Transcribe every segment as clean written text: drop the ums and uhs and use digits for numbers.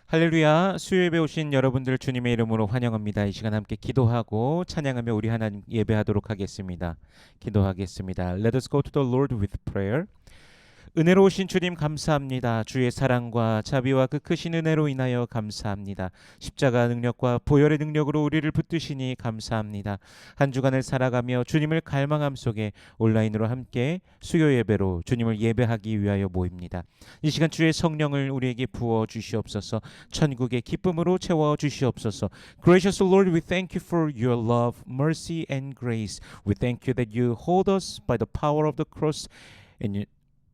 할렐루야. 수요예배 오신 여러분들 주님의 이름으로 환영합니다. 이 시간 함께 기도하고 찬양하며 우리 하나님 예배하도록 하겠습니다. 기도하겠습니다. Let us go to the Lord with prayer. 은혜로우신 주님 감사합니다. 주의 사랑과 자비와 그 크신 은혜로 인하여 감사합니다. 십자가 능력과 보혈의 능력으로 우리를 붙드시니 감사합니다. 한 주간을 살아가며 주님을 갈망함 속에 온라인으로 함께 수요 예배로 주님을 예배하기 위하여 모입니다. 이 시간 주의 성령을 우리에게 부어 주시옵소서. 천국의 기쁨으로 채워 주시옵소서. Gracious Lord, we thank you for your love, mercy and grace. We thank you that you hold us by the power of the cross and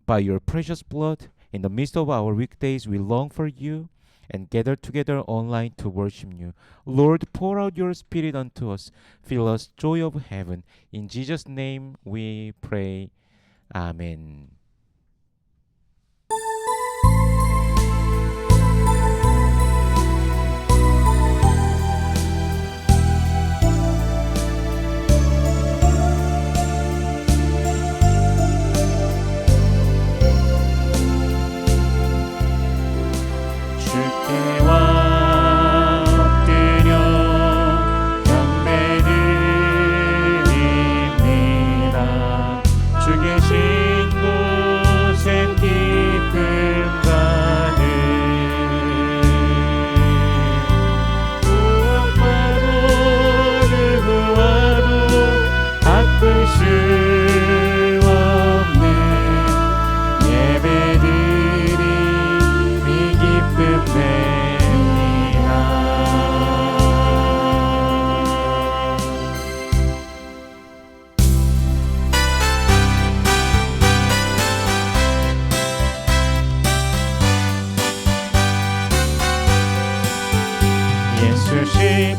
by your precious blood. In the midst of our weekdays, we long for you and gather together online to worship you. Lord, pour out your spirit unto us. Fill us joy of heaven. In Jesus' name we pray. Amen.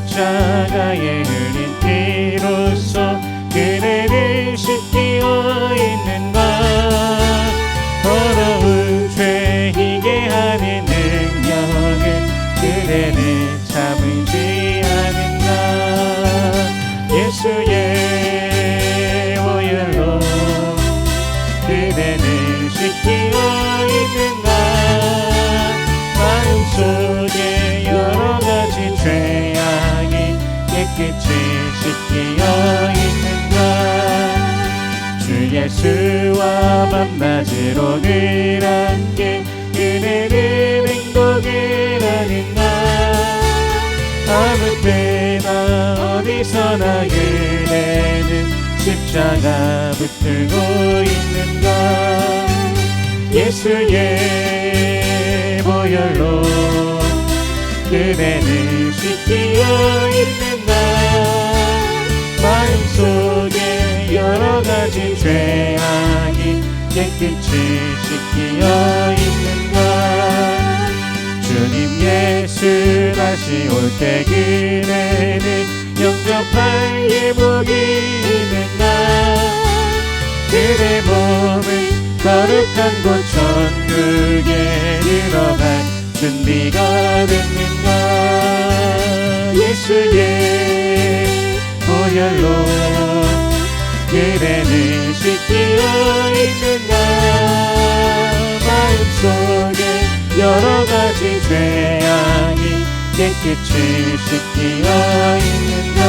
십자가에 흘린 피로써 그대를 씻기어 있는 것, 더러운 죄 희게 하는 능력은 그대를 참으지 않은가. 예수의 보혈로 그대를 씻기어 있는 것, 마음속에 여러 가지 죄악이 깨끗이 씻기어 있는가. 주 예수와 밤낮으로 늘 함께 그대는 행복을 하는가. 아무 때나 어디서나 그대는 십자가 붙들고 있는가. 예수의 보혈로 그대는 씻기어 있는가. 마음속에 여러 가지 죄악이 깨끗이 씻기어 있는가. 주님 예수 다시 올 때 그대는 영접할 예복이 있는가. 그대 몸은 거룩한 곳 천국에 들어갈 준비가 됐는가. 예수의 보혈로 그대는 씻기어 있는가. 마음속에 여러 가지 죄악이 깨끗이 씻기어 있는가.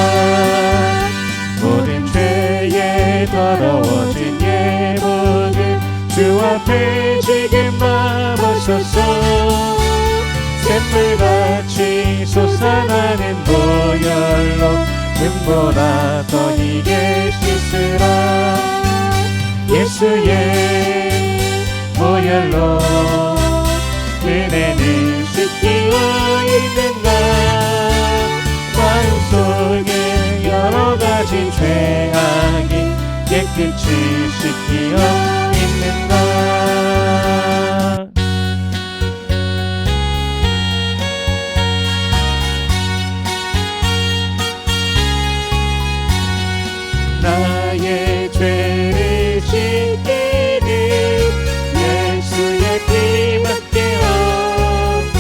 모든 죄에 더러워진 예복을 주 앞에 지금 마보소서. 샘물같이 솟아나는 보혈로 눈보라 더 희게 씻으라. 예수의 보혈로 그대는 씻기어 있는가. 마음속에 여러 가지 죄악이 깨끗이 씻기어 있는가. 나의 죄를 씻기는 예수의 피밖에 없네.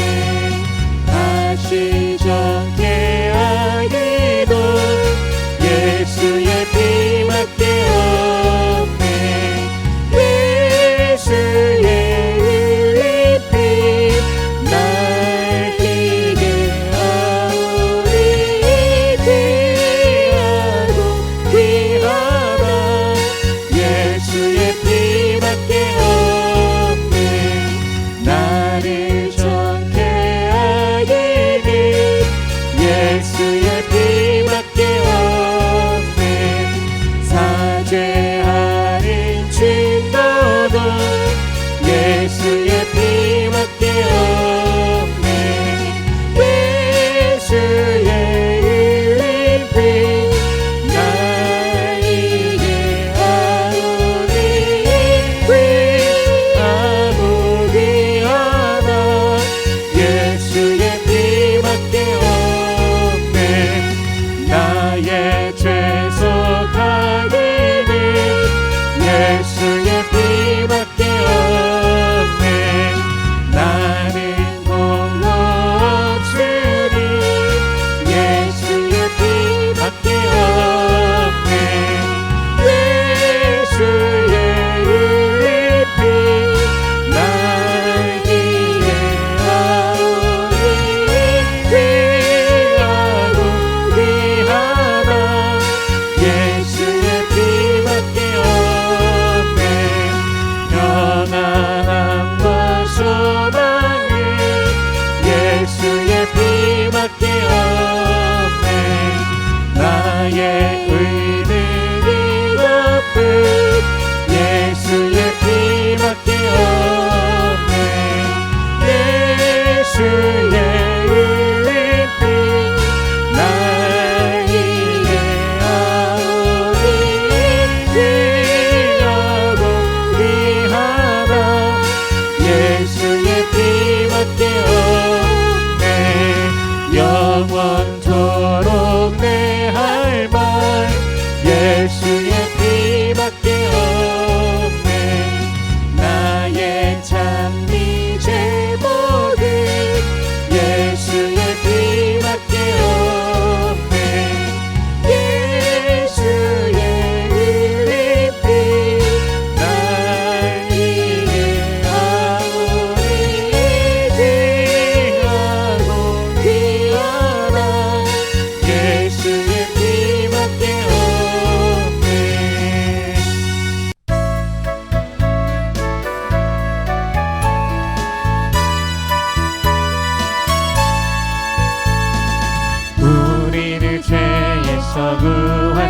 다시 정죄하기도 예수의 피밖에 없네.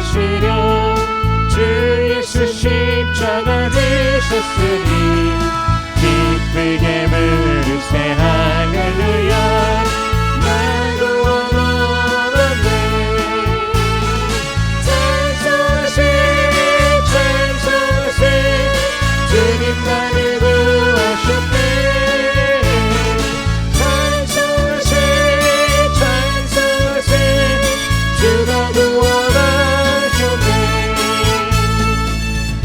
위하시려 주 예수 십자가 지셨으니 기쁘게 부르세 할렐루야. 나도 원하네. 찬송하세 찬송하세 주님 나를 구하셨네. 찬송하세 찬송하세 주가 구원하셨네.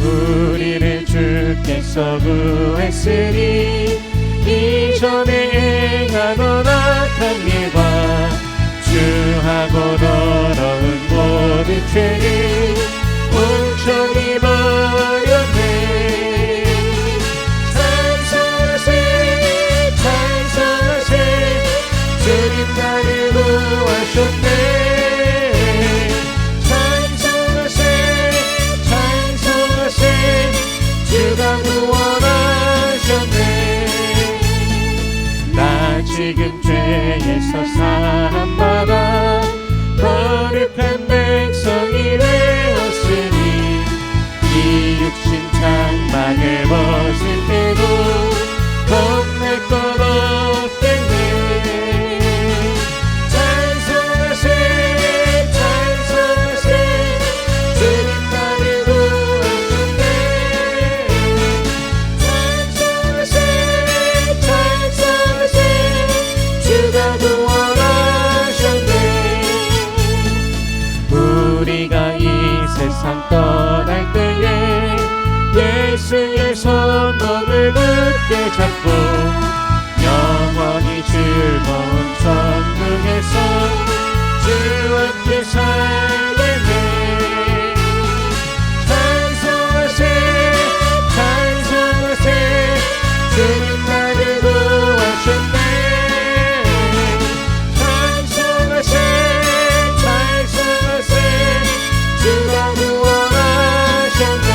우리를 주께서 구했으니 이전에 행하던 악한 일과 주하고 더러운 모든 죄를 온전히 버렸네. 찬송하세 찬송하세 주님 나를 구하셨네. 찬송하세 찬송하세 주가 구원하셨네. 나 지금 죄에서 사함받아 거룩한 백성이 되었으니 이 육신 장막을 벗을 때도 겁낼 것 없겠네. 찬송하세 찬송하세 주님 나를 구하셨네. 찬송하세 찬송하세 주가 구원하셨네. 우리가 이 세상 떠날 때에 예수의 손목을 굳게 잡고 영원히 즐거운 천국에서 주와 함께 살겠네. 찬송하세 찬송하세 주님 나를 구하셨네. 찬송하세 찬송하세 주가 구원하셨네.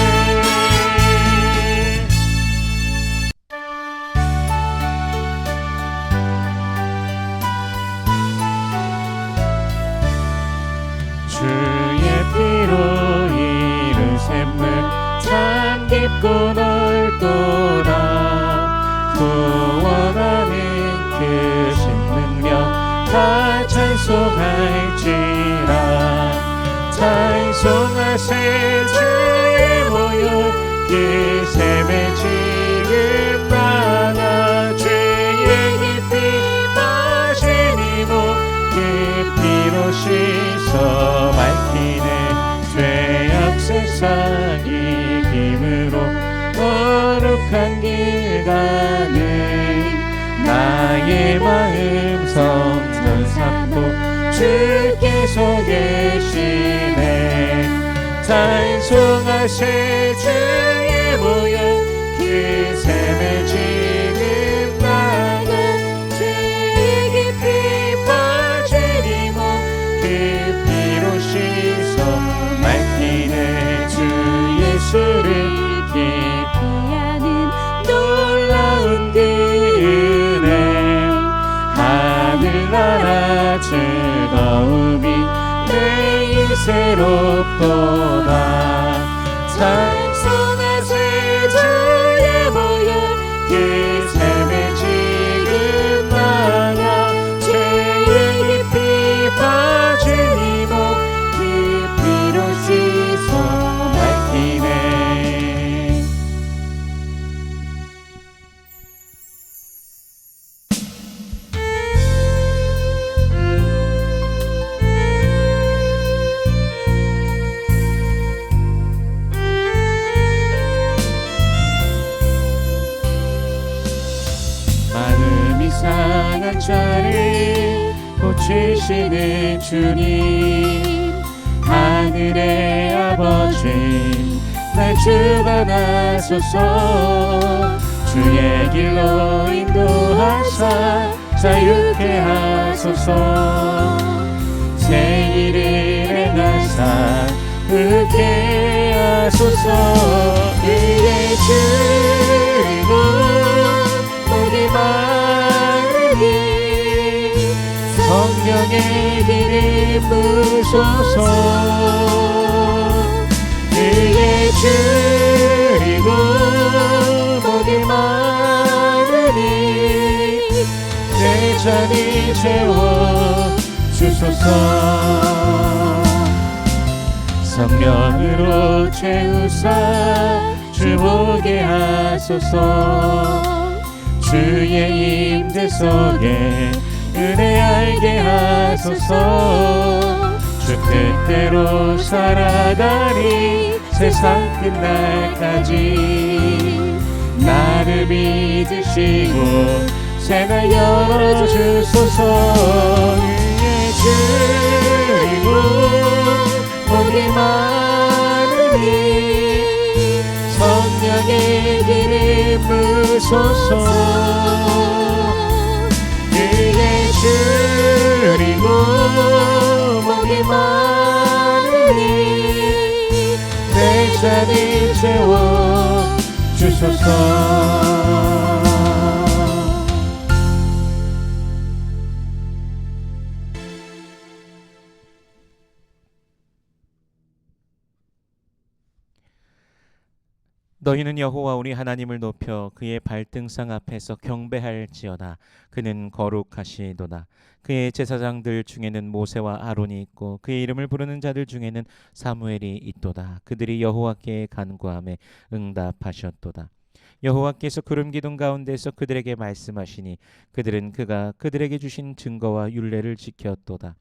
주의 피로 이룬 샘물 참 깊고 넓도다. 구원하는 크신 능력 다 찬송할지라. 찬송하세 주의 모여 그 샘에 지금 나가 죄의 깊이 빠진 이목 그 피로 씻어 밝히네. 죄악 세상 이김으로 거룩한 길 가는 나의 마음 성전 삼고 주께서 계시네. 찬송하세 주의 모여 그 샘에 지금 나가 죄의 깊이 빠진 이목 그 피로 씻어 밝히네. 주 예수를 기피하는 놀라운 그 은혜 하늘나라 즐거움이 매일 새롭도다. 찬송하세 주의 모여 그 샘에 지금 나가 죄의 깊이 빠진 이목 그 피로 씻어 밝히네. 마음이 상한 자를 고치시는 주님 하늘의 아버지 날 주관하소서. 주의 길로 인도하사 자유케 하소서. 새 일을 행하사 의케 하소서. 그의 주로 목이 마르니 성령의 길을 부소서. 줄이고 목이 마르니 내 잔이 채워 주소서. 성령으로 채우사 주보게 하소서. 주의 임재 속에 은혜 알게 하소서. 주 뜻대로 살아가니 세상 끝날까지 나를 믿으시고 새날 열어주소서. 위에 줄이고 목이 마르니 성령의 길을 부소서. 위에 줄이고 목이 마르니 내 잔을 채워 주소서. 너희는 여호와 우리 하나님을 높여 그의 발등상 앞에서 경배할지어다. 그는 거룩하시도다. 그의 제사장들 중에는 모세와 아론이 있고 그의 이름을 부르는 자들 중에는 사무엘이 있도다. 그들이 여호와께 간구함에 응답하셨도다. 여호와께서 구름 기둥 가운데서 그들에게 말씀하시니 그들은 그가 그들에게 주신 증거와 율례를 지켰도다.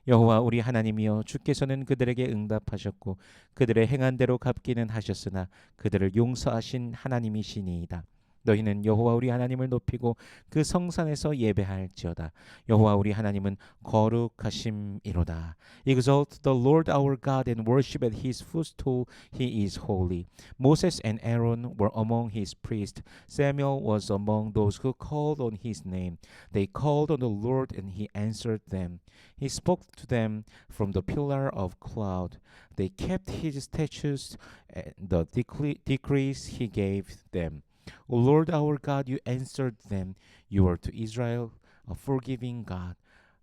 여호와 우리 하나님이여 주께서는 그들에게 응답하셨고 그들의 행한 대로 갚기는 하셨으나 그들을 용서하신 하나님이시니이다. 너희는 여호와 우리 하나님을 높이고 그 성산에서 예배할지어다. 여호와 우리 하나님은 거룩하심이로다. Exalt the Lord our God and worship at his footstool. He is holy. Moses and Aaron were among his priests. Samuel was among those who called on his name. They called on the Lord and he answered them. He spoke to them from the pillar of cloud. They kept his statutes and the decrees he gave them. O Lord our God, you answered them. You are to Israel a forgiving God,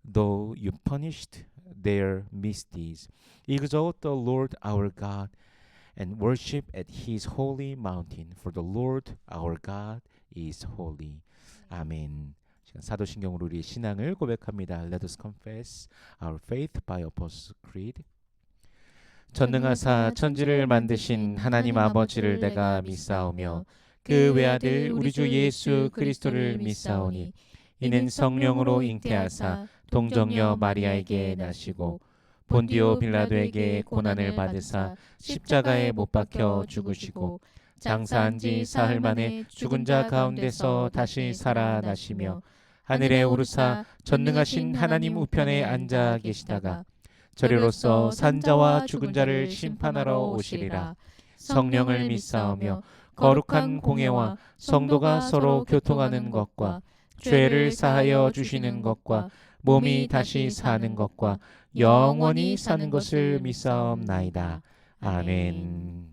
though you punished their misdeeds. Exalt the Lord our God and worship at his holy mountain, for the Lord our God is holy. 아멘. 사도신경으로 우리의 신앙을 고백합니다. Let us confess our faith by Apostles' Creed. 전능하사 천지를 만드신 하나님 아버지를 내가 믿사오며 그 외아들 우리 주 예수 그리스도를 믿사오니 이는 성령으로 잉태하사 동정녀 마리아에게 나시고 본디오 빌라도에게 고난을 받으사 십자가에 못 박혀 죽으시고 장사한 지 사흘 만에 죽은 자 가운데서 다시 살아나시며 하늘에 오르사 전능하신 하나님 우편에 앉아 계시다가 저리로서 산자와 죽은 자를 심판하러 오시리라. 성령을 믿사오며 거룩한 공회와 성도가 서로 교통하는 것과 죄를 사하여 주시는 것과 몸이 다시 사는 것과 영원히 사는 것을 믿사옵나이다. 아멘.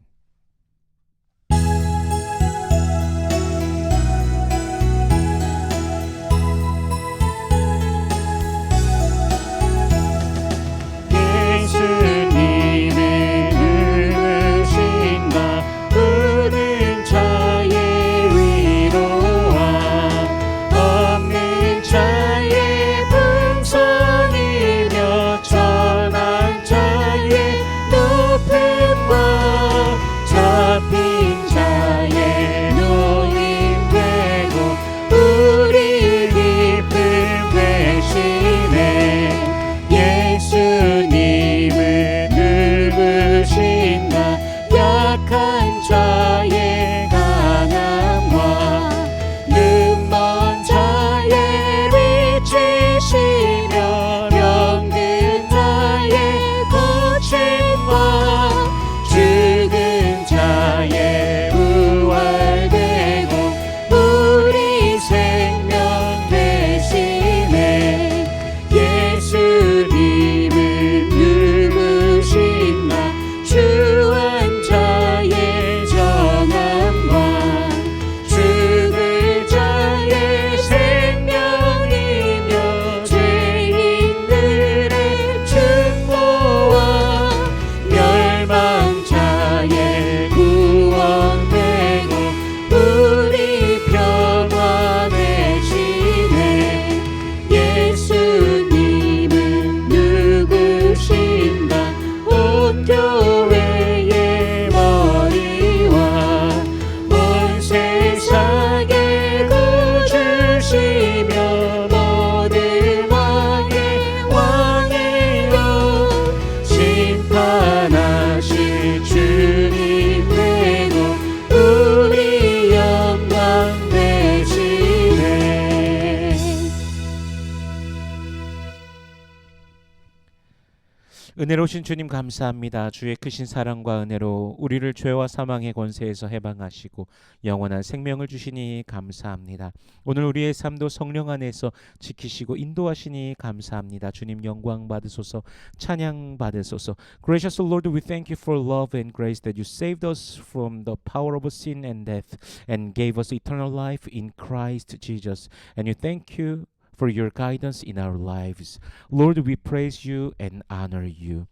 은혜로우신 주님 감사합니다. 주의 크신 사랑과 은혜로 우리를 죄와 사망의 권세에서 해방하시고 영원한 생명을 주시니 감사합니다. 오늘 우리의 삶도 성령 안에서 지키시고 인도하시니 감사합니다. 주님 영광 받으소서, 찬양 받으소서. Gracious Lord, we thank you for love and grace that you saved us from the power of sin and death and gave us eternal life in Christ Jesus. And we thank you for your guidance in our lives. Lord, we praise you and honor you.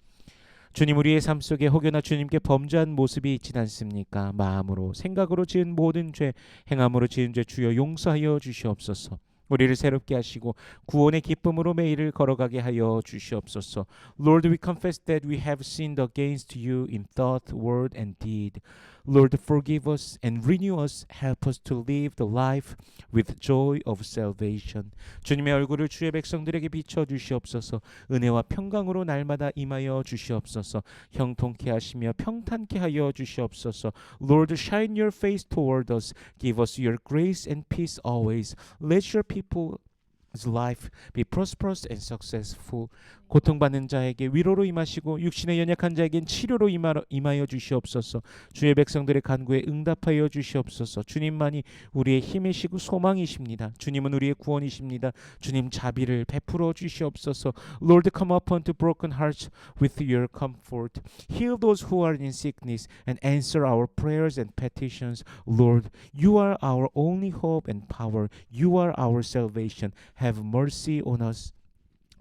주님, 우리의 삶 속에 혹여나 주님께 범죄한 모습이 있지 않습니까? 마음으로 생각으로 지은 모든 죄, 행함으로 지은 죄 주여 용서하여 주시옵소서. 우리를 새롭게 하시고 구원의 기쁨으로 매일을 걸어가게 하여 주시옵소서. Lord, we confess that we have sinned against you in thought, word, and deed. Lord, forgive us and renew us. Help us to live the life with joy of salvation. 주님의 얼굴을 주의 백성들에게 비춰 주시옵소서. 은혜와 평강으로 날마다 임하여 주시옵소서. 형통케 하시며 평탄케 하여 주시옵소서. Lord, shine your face toward us. Give us your grace and peace always. Let your people's life be prosperous and successful. 고통받는 자에게 위로로 임하시고 육신의 연약한 자에겐 치료로 임하여 주시옵소서. 주의 백성들의 간구에 응답하여 주시옵소서. 주님만이 우리의 힘이시고 소망이십니다. 주님은 우리의 구원이십니다. 주님 자비를 베풀어 주시옵소서. Lord, come upon to broken hearts with your comfort. Heal those who are in sickness and answer our prayers and petitions. Lord, you are our only hope and power. You are our salvation. Have mercy on us.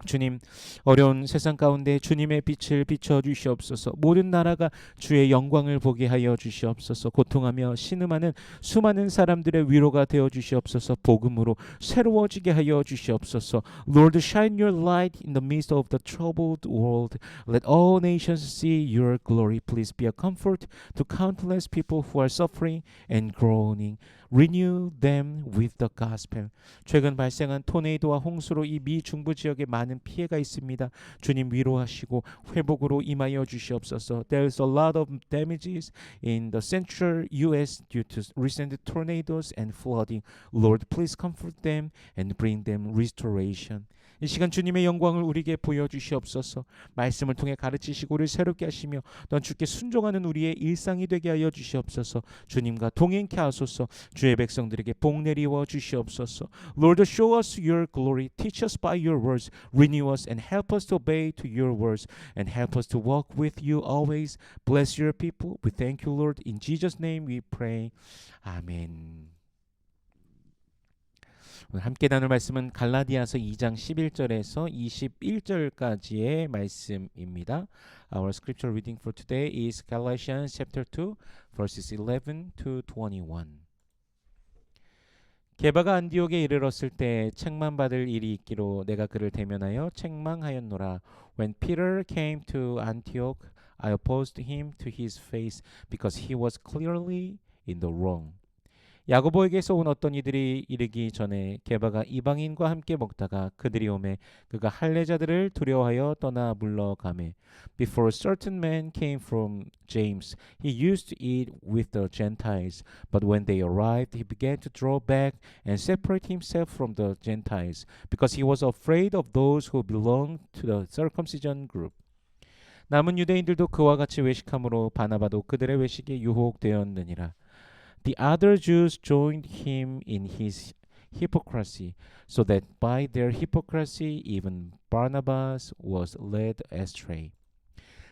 주님, 어려운 세상 가운데 주님의 빛을 비춰 주시옵소서. 모든 나라가 주의 영광을 보게 하여 주시옵소서. 고통하며 신음하는 수많은 사람들의 위로가 되어 주시옵소서. 복음으로 새로워지게 하여 주시옵소서. Lord, shine your light in the midst of the troubled world. Let all nations see your glory. Please be a comfort to countless people who are suffering and groaning. Renew them with the gospel. 최근 발생한 토네이도와 홍수로 이 미 중부 지역에 많은 피해가 있습니다. 주님 위로하시고 회복으로 임하여 주시옵소서. There's a lot of damages in the central U.S. due to recent tornadoes and flooding. Lord, please comfort them and bring them restoration. 이 시간 주님의 영광을 우리에게 보여주시옵소서. 말씀을 통해 가르치시고 우리를 새롭게 하시며 또한 주께 순종하는 우리의 일상이 되게 하여 주시옵소서. 주님과 동행케 하소서. 주의 백성들에게 복 내리워 주시옵소서. Lord, show us your glory. Teach us by your words. Renew us and help us to obey to your words and help us to walk with you always. Bless your people. We thank you, Lord. In Jesus' name we pray. 아멘. 오늘 함께 나눌 말씀은 갈라디아서 2장 11절에서 21절까지의 말씀입니다. Our scripture reading for today is Galatians chapter 2 verses 11 to 21. 게바가 안디옥에 이르렀을 때 책망 받을 일이 있기로 내가 그를 대면하여 책망하였노라. When Peter came to Antioch, I opposed him to his face because he was clearly in the wrong. 야고보에게서 온 어떤 이들이 이르기 전에 게바가 이방인과 함께 먹다가 그들이 오매 그가 할례자들을 두려워하여 떠나 물러가매. Before certain men came from James, he used to eat with the Gentiles, but when they arrived, he began to draw back and separate himself from the Gentiles, because he was afraid of those who belonged to the circumcision group. 남은 유대인들도 그와 같이 외식함으로 바나바도 그들의 외식에 유혹되었느니라. The other Jews joined him in his hypocrisy, so that by their hypocrisy even Barnabas was led astray.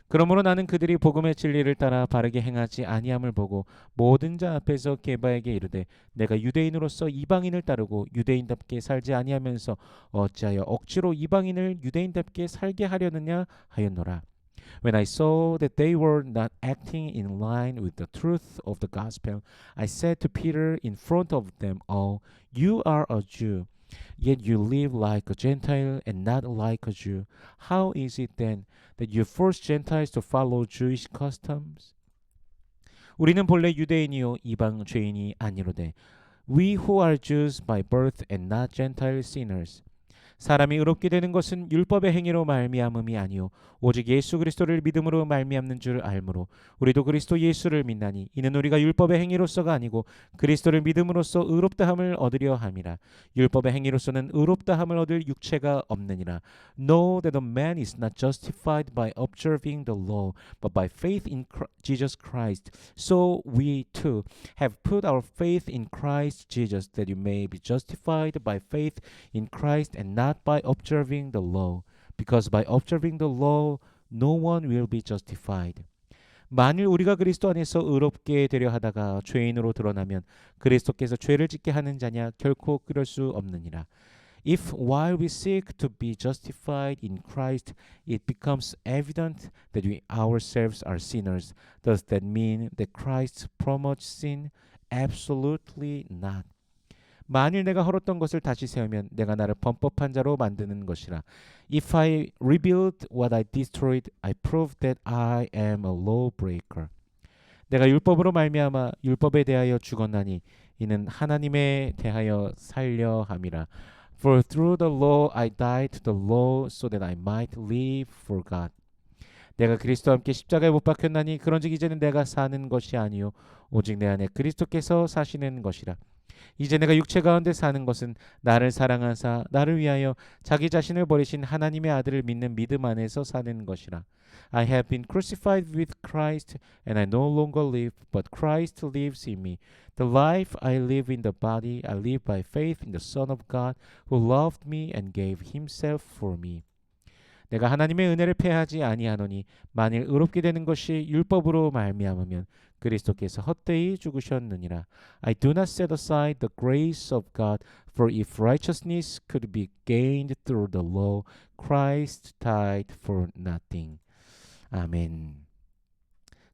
그러므로 나는 그들이 복음의 진리를 따라 바르게 행하지 아니함을 보고 모든 자 앞에서 게바에게 이르되 내가 유대인으로서 이방인을 따르고 유대인답게 살지 아니하면서 어찌하여 억지로 이방인을 유대인답게 살게 하려느냐 하였노라. When I saw that they were not acting in line with the truth of the gospel, I said to Peter in front of them all, You are a Jew, yet you live like a Gentile and not like a Jew. How is it then that you force Gentiles to follow Jewish customs? 우리는 본래 유대인이요 이방 죄인이 아니로되 We who are Jews by birth and not Gentile sinners. 사람이 의롭게 되는 것은 율법의 행위로 말미암음이 아니요 오직 예수 그리스도를 믿음으로 말미암는 줄 알므로 우리도 그리스도 예수를 믿나니 이는 우리가 율법의 행위로서가 아니고 그리스도를 믿음으로써 의롭다함을 얻으려 함이라. 율법의 행위로서는 의롭다함을 얻을 육체가 없느니라. Know that a man is not justified by observing the law, but by faith in Jesus Christ. So we too have put our faith in Christ Jesus, that you may be justified by faith in Christ and not by observing the law. Because by observing the law, no one will be justified. 만일 우리가 그리스도 안에서 의롭게 되려 하다가 죄인으로 드러나면 그리스도께서 죄를 짓게 하는 자냐 결코 그럴 수 없느니라. If while we seek to be justified in Christ, it becomes evident that we ourselves are sinners, does that mean that Christ promotes sin? Absolutely not. 만일 내가 헐었던 것을 다시 세우면 내가 나를 범법한 자로 만드는 것이라. If I rebuild what I destroyed, I prove that I am a lawbreaker. 내가 율법으로 말미암아 율법에 대하여 죽었나니 이는 하나님에 대하여 살려 함이라. For through the law I died to the law so that I might live for God. 내가 그리스도와 함께 십자가에 못 박혔나니 그런즉 이제는 내가 사는 것이 아니요 오직 내 안에 그리스도께서 사시는 것이라. 이제 내가 육체 가운데 사는 것은 나를 사랑하사 나를 위하여 자기 자신을 버리신 하나님의 아들을 믿는 믿음 안에서 사는 것이라. I have been crucified with Christ, and I no longer live, but Christ lives in me. The life I live in the body, I live by faith in the Son of God, who loved me and gave himself for me. 내가 하나님의 은혜를 패하지 아니하노니 만일 의롭게 되는 것이 율법으로 말미암으면 그리스도께서 헛되이 죽으셨느니라. I do not set aside the grace of God, for if righteousness could be gained through the law, Christ died for nothing. 아멘.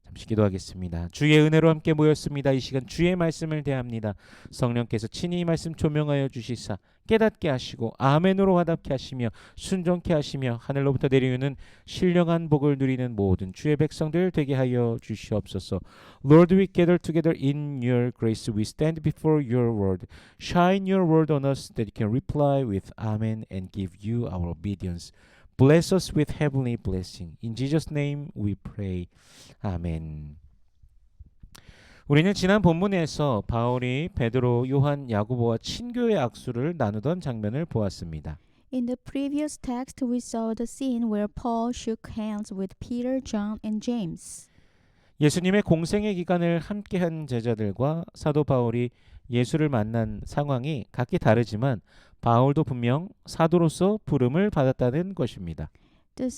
잠시 기도하겠습니다. 주의 은혜로 함께 모였습니다. 이 시간 주의 말씀을 대합니다. 성령께서 친히 이 말씀 조명하여 주시사 깨닫게 하시고 아멘으로 화답케 하시며 순종케 하시며 하늘로부터 내려오는 신령한 복을 누리는 모든 주의 백성들 되게 하여 주시옵소서. Lord, we gather together in your grace. We stand before your word. Shine your word on us that we can reply with amen and give you our obedience. Bless us with heavenly blessing. In Jesus' name we pray. 아멘. 우리는 지난 본문에서 바울이 베드로, 요한, 야고보와 친교의 악수를 나누던 장면을 보았습니다. In the previous text, we saw the scene where Paul shook hands with Peter, John, and James. 예수님의 공생의 기간을 함께한 제자들과 사도 바울이 예수를 만난 상황이 각기 다르지만 바울도 분명 사도로서 부름을 받았다는 것입니다. The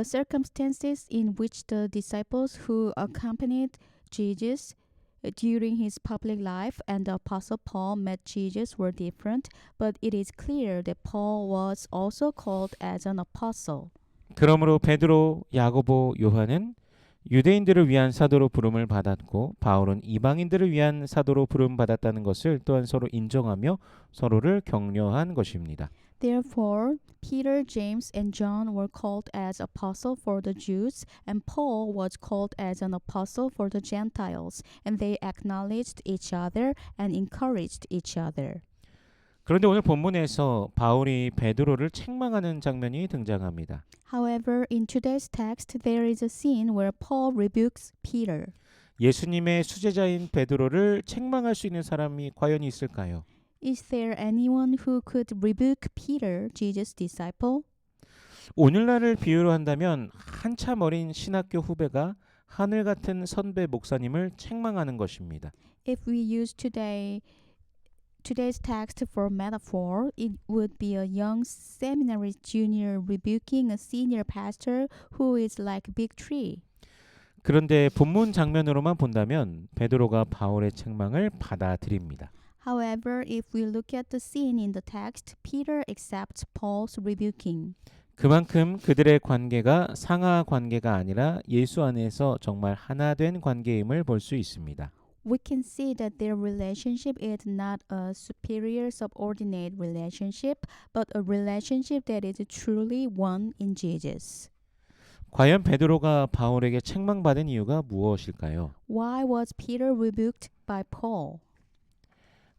circumstances in which the disciples who accompanied Jesus during his public life and the apostle Paul met Jesus were different, but it is clear that Paul was also called as an apostle. 그러므로 베드로, 야고보, 요한은 유대인들을 위한 사도로 부름을 받았고 바울은 이방인들을 위한 사도로 부름 받았다는 것을 또한 서로 인정하며 서로를 격려한 것입니다. Therefore, Peter, James, and John were called as apostle for the Jews, and Paul was called as an apostle for the Gentiles, and they acknowledged each other and encouraged each other. 그런데 오늘 본문에서 바울이 베드로를 책망하는 장면이 등장합니다. However, in today's text, there is a scene where Paul rebukes Peter. 예수님의 수제자인 베드로를 책망할 수 있는 사람이 과연 있을까요? Is there anyone who could rebuke Peter, Jesus' disciple? 오늘날을 비유로 한다면 한참 어린 신학교 후배가 하늘 같은 선배 목사님을 책망하는 것입니다. If we use today's text for metaphor, it would be a young seminary junior rebuking a senior pastor who is like a big tree. 그런데 본문 장면으로만 본다면 베드로가 바울의 책망을 받아들입니다. However, if we look at the scene in the text, Peter accepts Paul's rebuking. 그만큼 그들의 관계가 상하 관계가 아니라 예수 안에서 정말 하나 된 관계임을 볼 수 있습니다. We can see that their relationship is not a superior subordinate relationship, but a relationship that is truly one in Jesus. 과연 베드로가 바울에게 책망받은 이유가 무엇일까요? Why was Peter rebuked by Paul?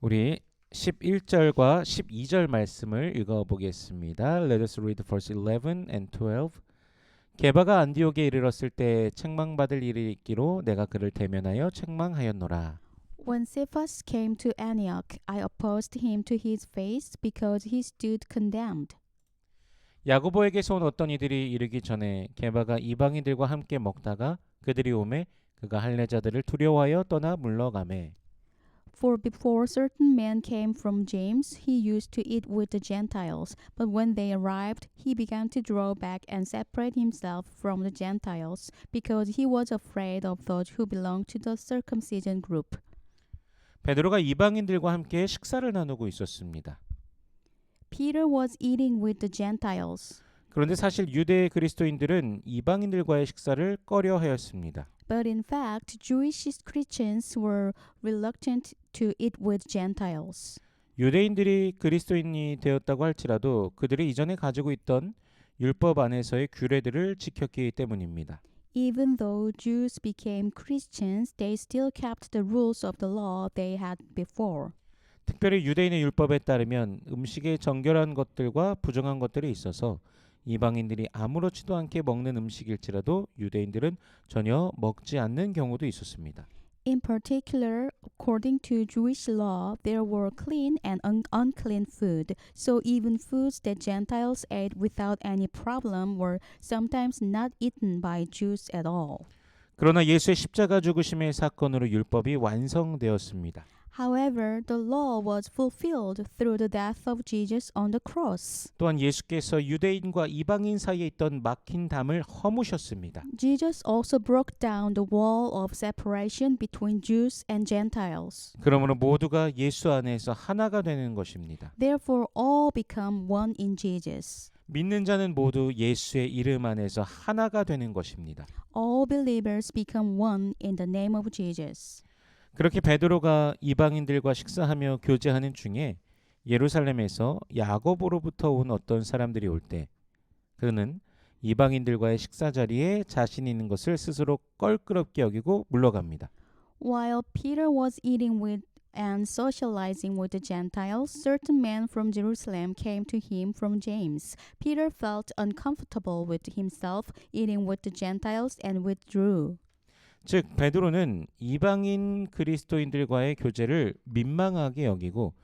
우리 11절과 12절 말씀을 읽어보겠습니다. Let us read verse 11 and 12. 게바가 안디옥에 이르렀을 때 책망받을 일이 있기로 내가 그를 대면하여 책망하였노라. When Cephas came to Antioch, I opposed him to his face because he stood condemned. 야고보에게서 온 어떤 이들이 이르기 전에 게바가 이방인들과 함께 먹다가 그들이 오매 그가 할례자들을 두려워하여 떠나 물러가매. For before certain men came from James, he used to eat with the Gentiles. But when they arrived, he began to draw back and separate himself from the Gentiles, because he was afraid of those who belonged to the circumcision group. 베드로가 이방인들과 함께 식사를 나누고 있었습니다. Peter was eating with the Gentiles. 그런데 사실 유대 그리스도인들은 이방인들과의 식사를 꺼려하였습니다. But in fact, Jewish Christians were reluctant to eat with Gentiles. 유대인들이 그리스도인이 되었다고 할지라도 그들이 이전에 가지고 있던 율법 안에서의 규례들을 지켰기 때문입니다. Even though Jews became Christians, they still kept the rules of the law they had before. 특별히 유대인의 율법에 따르면 음식에 정결한 것들과 부정한 것들이 있어서 이방인들이 아무렇지도 않게 먹는 음식일지라도 유대인들은 전혀 먹지 않는 경우도 있었습니다. In particular, according to Jewish law, there were clean and unclean food, so even foods that Gentiles ate without any problem were sometimes not eaten by Jews at all. 그러나 예수의 십자가 죽으심의 사건으로 율법이 완성되었습니다. However, the law was fulfilled through the death of Jesus on the cross. 또한 예수께서 유대인과 이방인 사이에 있던 막힌 담을 허무셨습니다. Jesus also broke down the wall of separation between Jews and Gentiles. 그러므로 모두가 예수 안에서 하나가 되는 것입니다. Therefore, all become one in Jesus. 믿는 자는 모두 예수의 이름 안에서 하나가 되는 것입니다. All believers become one in the name of Jesus. 그렇게 베드로가 이방인들과 식사하며 교제하는 중에 예루살렘에서 야고보로부터 온 어떤 사람들이 올 때 그는 이방인들과의 식사 자리에 자신이 있는 것을 스스로 껄끄럽게 여기고 물러갑니다. While Peter was eating with and socializing with the Gentiles, certain men from Jerusalem came to him from James. Peter felt uncomfortable with himself eating with the Gentiles and withdrew. 즉 베드로는 이방인 그리스도인들과의 교제를 민망하게 여기고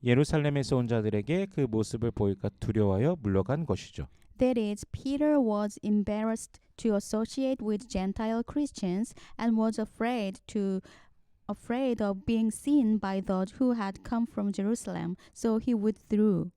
예루살렘에서 온 자들에게 그 모습을 보일까 두려워하여 물러간 것이죠. That is, Peter was embarrassed to associate with Gentile Christians and was afraid of being seen by those who had come from Jerusalem, so he withdrew.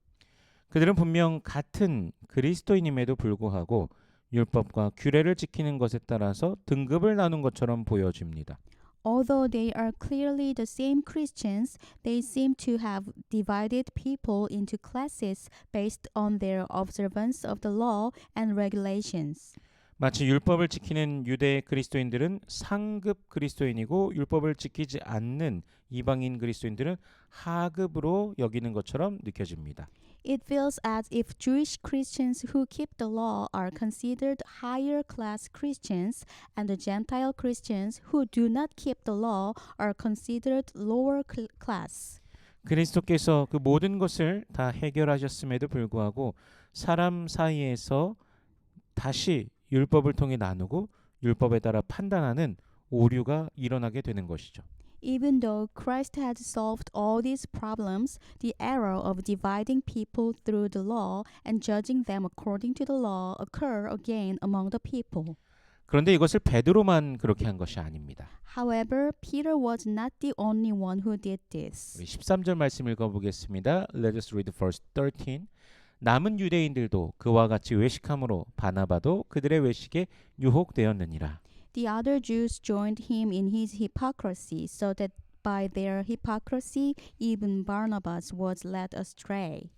그들은 분명 같은 그리스도인임에도 불구하고 율법과 규례를 지키는 것에 따라서 등급을 나눈 것처럼 보여집니다. Although they are clearly the same Christians, they seem to have divided people into classes based on their observance of the law and regulations. 마치 율법을 지키는 유대 그리스도인들은 상급 그리스도인이고 율법을 지키지 않는 이방인 그리스도인들은 하급으로 여기는 것처럼 느껴집니다. It feels as if Jewish Christians who keep the law are considered higher class Christians, and the Gentile Christians who do not keep the law are considered lower class. 그리스도께서 그 모든 것을 다 해결하셨음에도 불구하고 사람 사이에서 다시 율법을 통해 나누고 율법에 따라 판단하는 오류가 일어나게 되는 것이죠. Even though Christ had solved all these problems, the error of dividing people through the law and judging them according to the law occur again among the people. 그런데 이것을 베드로만 그렇게 한 것이 아닙니다. However, Peter was not the only one who did this. 우리 13절 말씀 읽어보겠습니다. Let us read verse 13. 남은 유대인들도 그와 같이 외식함으로 바나바도 그들의 외식에 유혹되었느니라. The other Jews joined him in his hypocrisy, so that by their hypocrisy even Barnabas was led astray.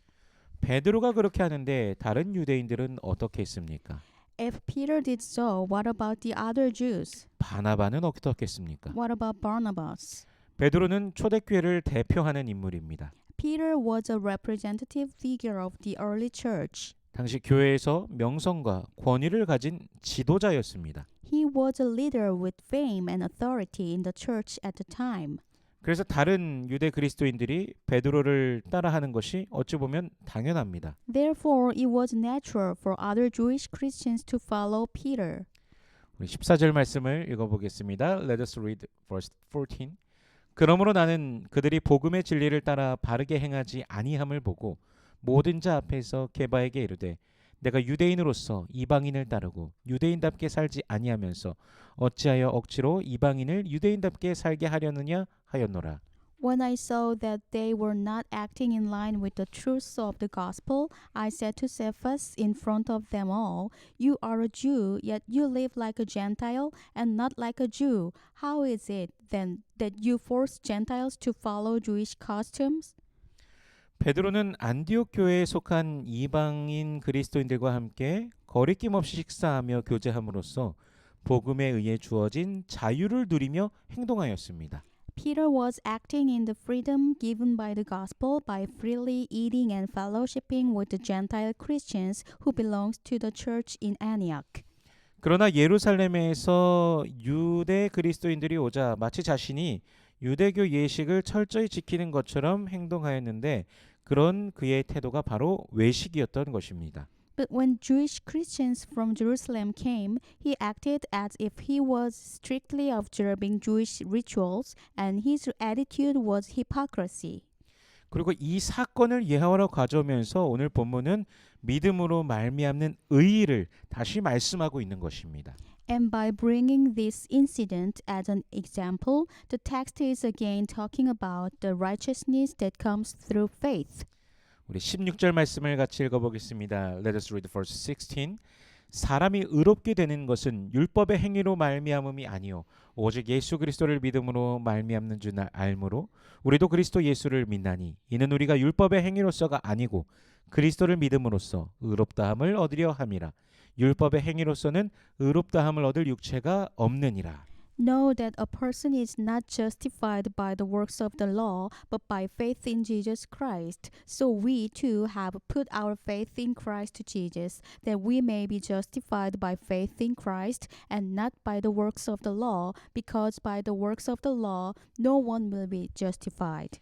베드로가 그렇게 하는데 다른 유대인들은 어떻게 했습니까? If Peter did so, what about the other Jews? 바나바는 어떻게 했습니까? What about Barnabas? 베드로는 초대교회를 대표하는 인물입니다. Peter was a representative figure of the early church. 당시 교회에서 명성과 권위를 가진 지도자였습니다. He was a leader with fame and authority in the church at the time. 그래서 다른 유대 그리스도인들이 베드로를 따라하는 것이 어찌 보면 당연합니다. Therefore, it was natural for other Jewish Christians to follow Peter. 우리 14절 말씀을 읽어보겠습니다. Let us read verse 14. 그러므로 나는 그들이 복음의 진리를 따라 바르게 행하지 아니함을 보고 모든 자 앞에서 게바에게 이르되 내가 유대인으로서 이방인을 따르고 유대인답게 살지 아니하면서 어찌하여 억지로 이방인을 유대인답게 살게 하려느냐 하였노라. When I saw that they were not acting in line with the truths of the gospel, I said to Cephas in front of them all, "You are a Jew, yet you live like a Gentile and not like a Jew. How is it then that you force Gentiles to follow Jewish customs?" 베드로는 안디옥 교회에 속한 이방인 그리스도인들과 함께 거리낌 없이 식사하며 교제함으로써 복음에 의해 주어진 자유를 누리며 행동하였습니다. Peter was acting in the freedom given by the gospel by freely eating and fellowshipping with the Gentile Christians who belonged to the church in Antioch. 그러나 예루살렘에서 유대 그리스도인들이 오자 마치 자신이 유대교 예식을 철저히 지키는 것처럼 행동하였는데 그런 그의 태도가 바로 외식이었던 것입니다. But when Jewish Christians from Jerusalem came, he acted as if he was strictly observing Jewish rituals, and his attitude was hypocrisy. 그리고 이 사건을 예화로 가져오면서 오늘 본문은 믿음으로 말미암는 의의를 다시 말씀하고 있는 것입니다. And by bringing this incident as an example, the text is again talking about the righteousness that comes through faith. 우리 16절 말씀을 같이 읽어보겠습니다. Let us read verse 16. 사람이 의롭게 되는 것은 율법의 행위로 말미암음이 아니요 오직 예수 그리스도를 믿음으로 말미암는 줄 알므로 우리도 그리스도 예수를 믿나니 이는 우리가 율법의 행위로서가 아니고 그리스도를 믿음으로써 의롭다함을 얻으려 함이라. 율법의 행위로서는 의롭다함을 얻을 육체가 없느니라. Know that a person is not justified by the works of the law, but by faith in Jesus Christ. So we too have put our faith in Christ Jesus, that we may be justified by faith in Christ, and not by the works of the law, because by the works of the law no one will be justified.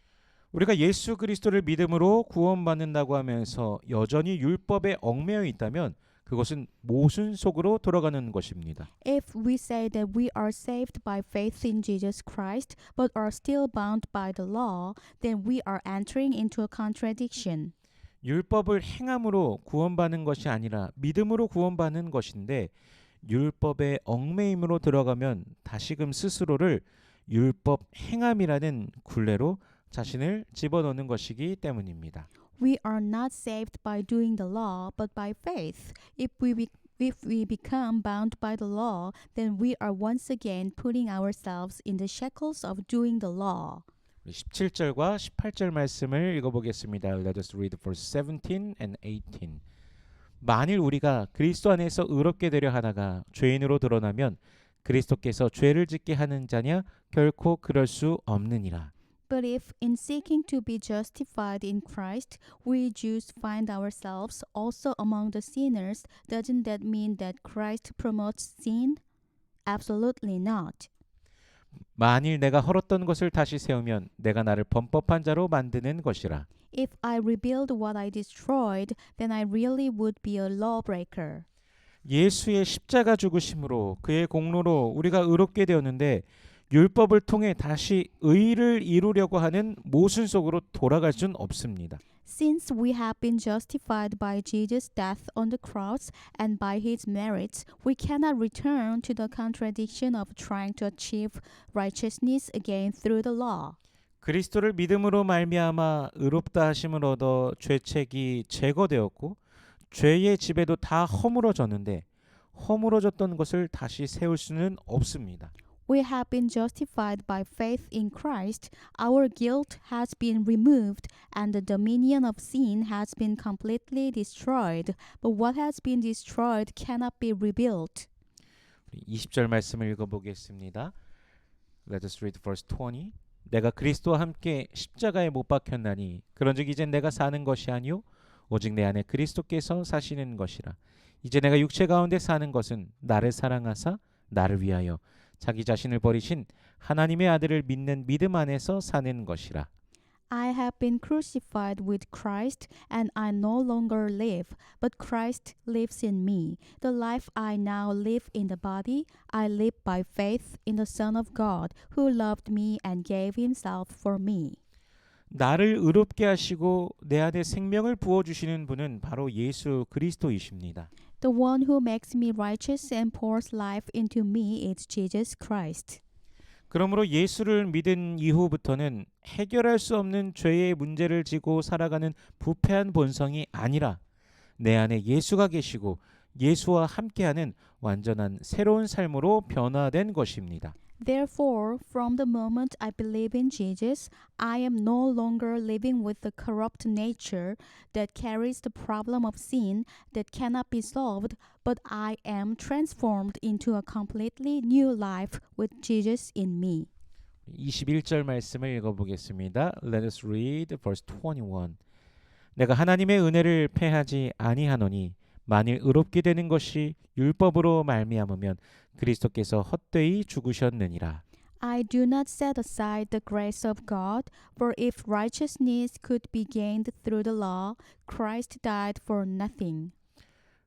우리가 예수 그리스도를 믿음으로 구원받는다고 하면서 여전히 율법에 얽매여 있다면 그것은 모순 속으로 돌아가는 것입니다. If we say that we are saved by faith in Jesus Christ, but are still bound by the law, then we are entering into a contradiction. 율법을 행함으로 구원받는 것이 아니라 믿음으로 구원받는 것인데 율법의 얽매임으로 들어가면 다시금 스스로를 율법 행함이라는 굴레로 자신을 집어넣는 것이기 때문입니다. We are not saved by doing the law, but by faith. If we become bound by the law, then we are once again putting ourselves in the shackles of doing the law. 17절과 18절 말씀을 읽어보겠습니다. Let us read verse 17 and 18. 만일 우리가 그리스도 안에서 의롭게 되려 하다가 죄인으로 드러나면 그리스도께서 죄를 짓게 하는 자냐 결코 그럴 수 없느니라. But if in seeking to be justified in Christ, we Jews find ourselves also among the sinners, doesn't that mean that Christ promotes sin? Absolutely not. 만일 내가 헐었던 것을 다시 세우면 내가 나를 범법한 자로 만드는 것이라. If I rebuild what I destroyed, then I really would be a lawbreaker. 예수의 십자가 죽으심으로 그의 공로로 우리가 의롭게 되었는데 율법을 통해 다시 의를 이루려고 하는 모순 속으로 돌아갈 순 없습니다. Since we have been justified by Jesus' death on the cross and by his merits, we cannot return to the contradiction of trying to achieve righteousness again through the law. 그리스도를 믿음으로 말미암아 의롭다 하심을 얻어 죄책이 제거되었고 죄의 지배도 다 허물어졌는데 허물어졌던 것을 다시 세울 수는 없습니다. We have been justified by faith in Christ. Our guilt has been removed and the dominion of sin has been completely destroyed. But what has been destroyed cannot be rebuilt. 20절 말씀을 읽어보겠습니다. Let us read verse 20. 내가 그리스도와 함께 십자가에 못 박혔나니 그런즉 이젠 내가 사는 것이 아니요 오직 내 안에 그리스도께서 사시는 것이라. 이제 내가 육체 가운데 사는 것은 나를 사랑하사 나를 위하여 자기 자신을 버리신 하나님의 아들을 믿는 믿음 안에서 사는 것이라. I have been crucified with Christ, and I no longer live, but Christ lives in me. The life I now live in the body, I live by faith in the Son of God, who loved me and gave himself for me. 나를 의롭게 하시고 내 안에 생명을 부어 주시는 분은 바로 예수 그리스도이십니다. The one who makes me righteous and pours life into me is Jesus Christ. 그러므로 예수를 믿은 이후부터는 해결할 수 없는 죄의 문제를 지고 살아가는 부패한 본성이 아니라 내 안에 예수가 계시고 예수와 함께하는 완전한 새로운 삶으로 변화된 것입니다. Therefore, from the moment I believe in Jesus, I am no longer living with the corrupt nature that carries the problem of sin that cannot be solved, but I am transformed into a completely new life with Jesus in me. 21절 말씀을 읽어보겠습니다. Let us read verse 21. 내가 하나님의 은혜를 패하지 아니하노니 만일 의롭게 되는 것이 율법으로 말미암으면 그리스도께서 헛되이 죽으셨느니라. I do not set aside the grace of God, for if righteousness could be gained through the law, Christ died for nothing.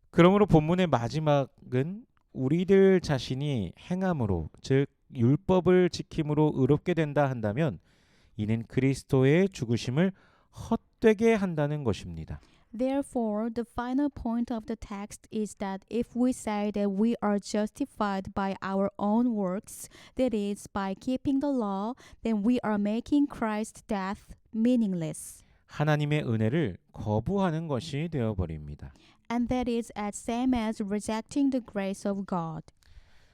그러므로 본문의 마지막은 우리들 자신이 행함으로 즉 율법을 지킴으로 의롭게 된다 한다면 이는 그리스도의 죽으심을 헛되게 한다는 것입니다. Therefore, the final point of the text is that if we say that we are justified by our own works, that is, by keeping the law, then we are making Christ's death meaningless. 하나님의 은혜를 거부하는 것이 되어버립니다. And that is as same as rejecting the grace of God.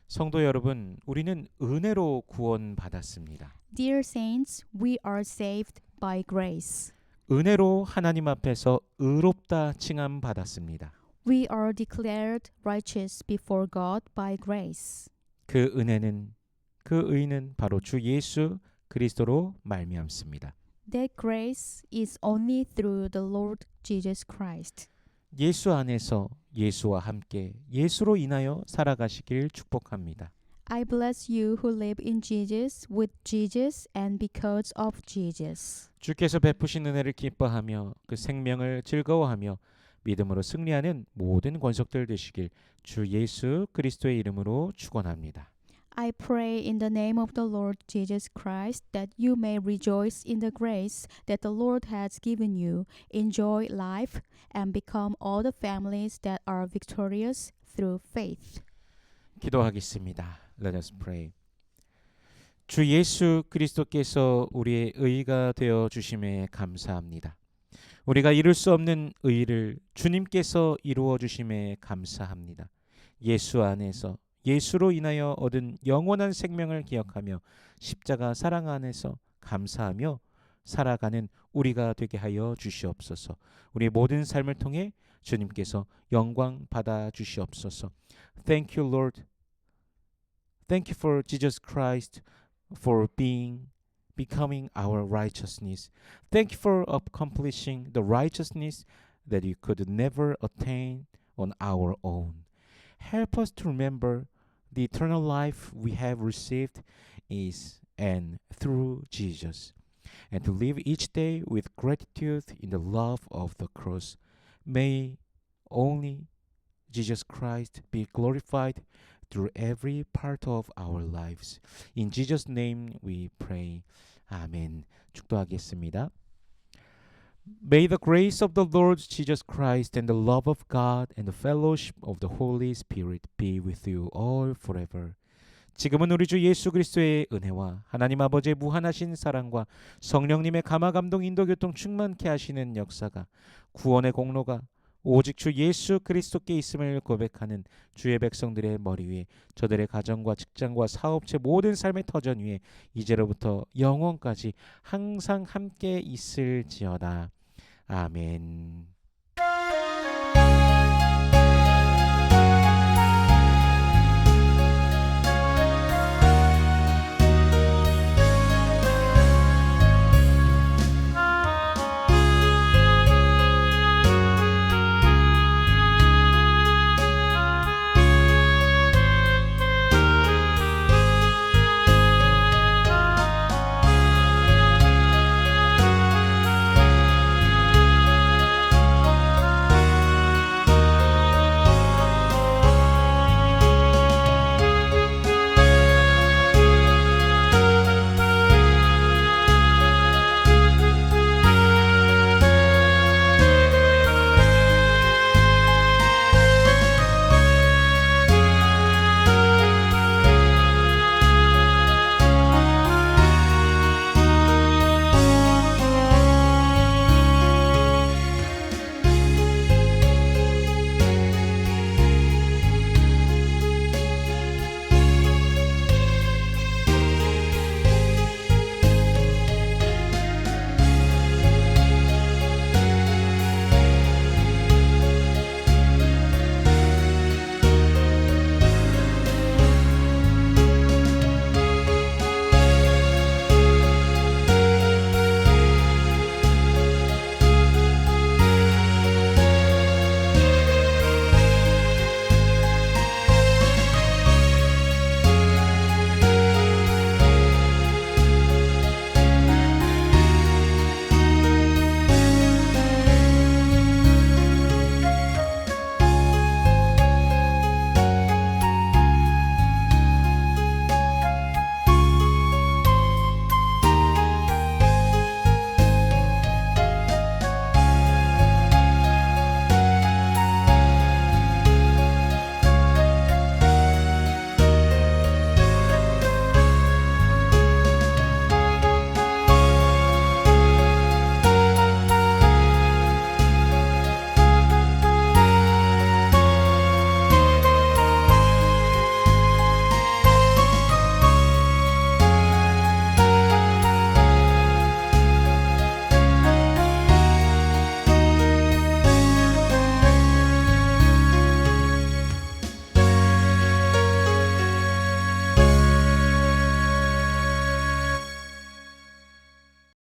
성도 여러분, 우리는 은혜로 구원받았습니다. Dear saints, we are saved by grace. 은혜로 하나님 앞에서 의롭다 칭함 받았습니다. We are declared righteous before God by grace. 그 은혜는 그 의는 바로 주 예수 그리스도로 말미암습니다. That grace is only through the Lord Jesus Christ. 예수 안에서 예수와 함께 예수로 인하여 살아가시길 축복합니다. I bless you who live in Jesus, with Jesus, and because of Jesus. 주께서 베푸신 은혜를 기뻐하며 그 생명을 즐거워하며 믿음으로 승리하는 모든 권속들 되시길 주 예수 그리스도의 이름으로 축원합니다. I pray in the name of the Lord Jesus Christ that you may rejoice in the grace that the Lord has given you, enjoy life, and become all the families that are victorious through faith. 기도하겠습니다. Let us pray. 주 예수 그리스도께서 우리의 의가 되어 주심에 감사합니다. 우리가 이룰 수 없는 의를 주님께서 이루어 주심에 감사합니다. 예수 안에서 예수로 인하여 얻은 영원한 생명을 기억하며 십자가 사랑 안에서 감사하며 살아가는 우리가 되게 하여 주시옵소서. 우리 모든 삶을 통해 주님께서 영광 받아 주시옵소서. Thank you, Lord. Thank you for Jesus Christ for becoming our righteousness. Thank you for accomplishing the righteousness that you could never attain on our own. Help us to remember the eternal life we have received is and through Jesus, and to live each day with gratitude in the love of the cross. May only Jesus Christ be glorified through every part of our lives. In Jesus' name we pray. 아멘. 축도하겠습니다. May the grace of the Lord Jesus Christ and the love of God and the fellowship of the Holy Spirit be with you all forever. 지금은 우리 주 예수 그리스도의 은혜와 하나님 아버지의 무한하신 사랑과 성령님의 감화 감동 인도 교통 충만케 하시는 역사가 구원의 공로가 오직 주 예수 그리스도께 있음을 고백하는 주의 백성들의 머리 위에 저들의 가정과 직장과 사업체 모든 삶의 터전 위에 이제로부터 영원까지 항상 함께 있을지어다. 아멘.